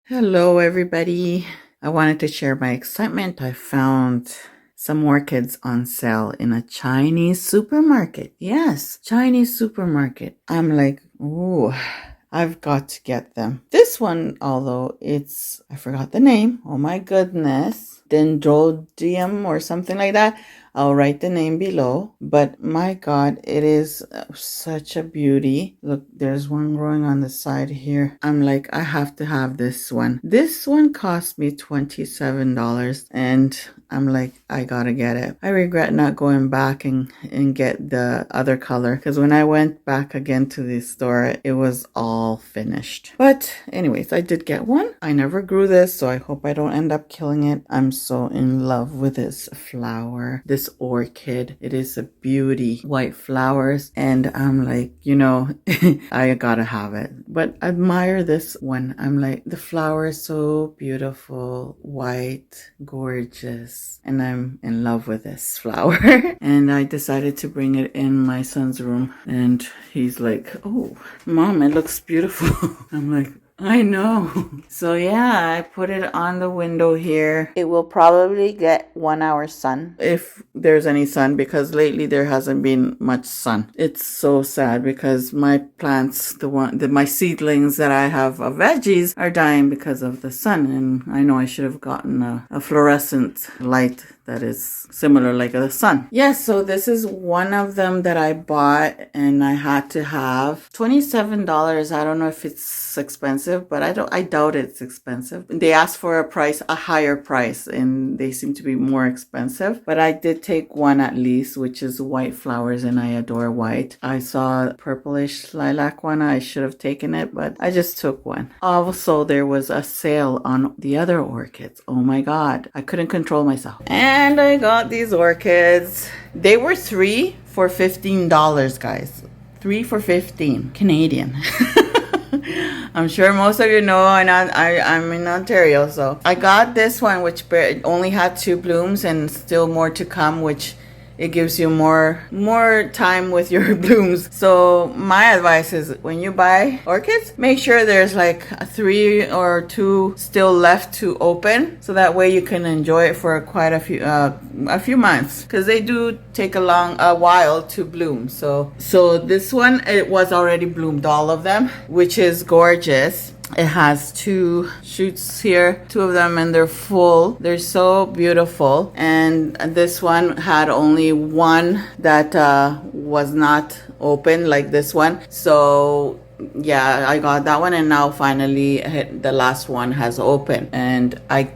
Hello, everybody. I wanted to share my excitement. I found some orchids on sale in a Chinese supermarket. Yes, Chinese supermarket. I'm like, ooh, I've got to get them. This one, although I forgot the name. Oh my goodness. Dendrodium or something like that. I'll write the name below. But my God, it is such a beauty. Look, there's one growing on the side here. I'm like, I have to have this one. This one cost me $27 and I'm like, I gotta get it. I regret not going back and get the other color because when I went back again to the store, it was all finished. But anyways, I did get one. I never grew this, so I hope I don't end up killing it. I'm so in love with this flower, this orchid. It is a beauty, white flowers, and I'm like, I gotta have it. But admire this one. I'm like, the flower is so beautiful, white, gorgeous. And I'm in love with this flower. And I decided to bring it in my son's room. And he's like, oh, Mom, it looks beautiful. I'm like, I know. So yeah, I put it on the window here. It will probably get 1 hour sun if there's any sun because lately there hasn't been much sun. It's so sad because my plants, my seedlings that I have of veggies are dying because of the sun. And I know I should have gotten a fluorescent light that is similar like the sun. Yes, so this is one of them that I bought and I had to have. $27. I don't know if it's expensive, but I doubt it's expensive. They asked for a higher price, and they seem to be more expensive. But I did take one at least, which is white flowers, and I adore white. I saw purplish lilac one. I should have taken it, but I just took one. Also, there was a sale on the other orchids. Oh my God, I couldn't control myself. And I got these orchids. They were 3 for $15, guys. 3 for 15 Canadian. I'm sure most of you know, and I'm in Ontario, so I got this one, which only had 2 blooms and still more to come, which it gives you more time with your blooms. So my advice is when you buy orchids, make sure there's like 3 or 2 still left to open, so that way you can enjoy it for quite a few months, because they do take a while to bloom. So this one, it was already bloomed, all of them, which is gorgeous. It has 2 shoots here, 2 of them, and they're full. They're so beautiful. And this one had only 1 that was not open like this one. So yeah, I got that one, and now finally the last one has opened, and I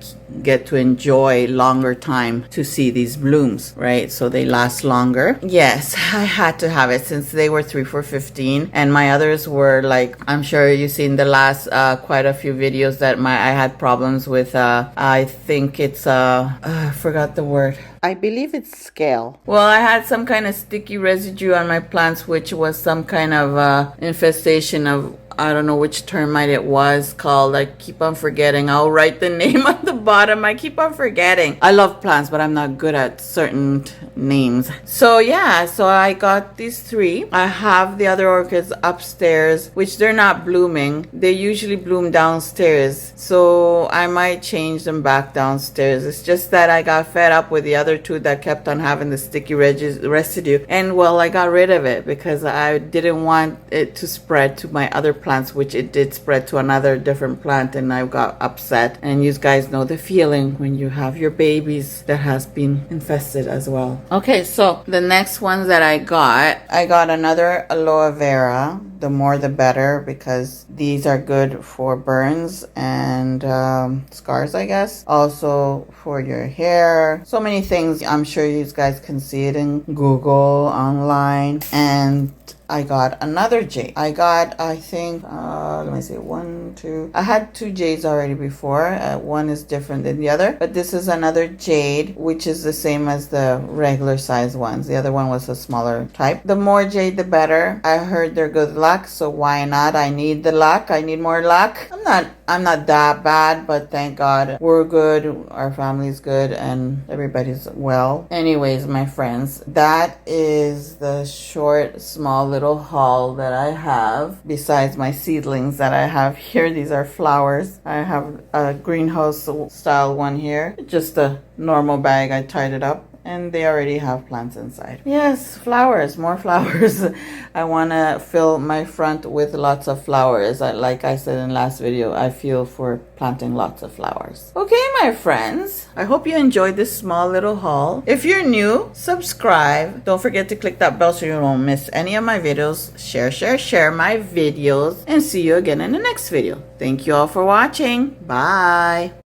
get to enjoy longer time to see these blooms, right? So they last longer. Yes, I had to have it since they were 3 for 15, and my others were like, I'm sure you've seen the last quite a few videos that I had problems with. I think it's I forgot the word. I believe it's scale. Well, I had some kind of sticky residue on my plants, which was some kind of infestation of, I don't know which termite it was called. I keep on forgetting. I'll write the name on the bottom. I keep on forgetting. I love plants, but I'm not good at certain names. So yeah, so I got these 3. I have the other orchids upstairs, which they're not blooming. They usually bloom downstairs. So I might change them back downstairs. It's just that I got fed up with the other 2 that kept on having the sticky residue. And well, I got rid of it because I didn't want it to spread to my other plants, which it did spread to another different plant, and I got upset. And you guys know the feeling when you have your babies that has been infested as well. Okay, so the next ones that I got another aloe vera. The more the better, because these are good for burns and scars, I guess. Also for your hair. So many things. I'm sure you guys can see it in Google, online. And I got another jade. I got, I think, let me see, 1, 2. I had 2 jades already before. One is different than the other, but this is another jade, which is the same as the regular size ones. The other one was a smaller type. The more jade, the better. I heard they're good luck, so why not? I need the luck. I need more luck. I'm I'm not that bad, but thank God we're good, our family's good, and everybody's well. Anyways, my friends, that is the short, small little haul that I have. Besides my seedlings that I have here, these are flowers. I have a greenhouse style one here, just a normal bag. I tied it up, and they already have plants inside. Yes, flowers, more flowers. I want to fill my front with lots of flowers. Like I said in last video, I feel for planting lots of flowers. Okay, my friends, I hope you enjoyed this small little haul. If you're new, subscribe. Don't forget to click that bell so you don't miss any of my videos. Share my videos, and see you again in the next video. Thank you all for watching. Bye.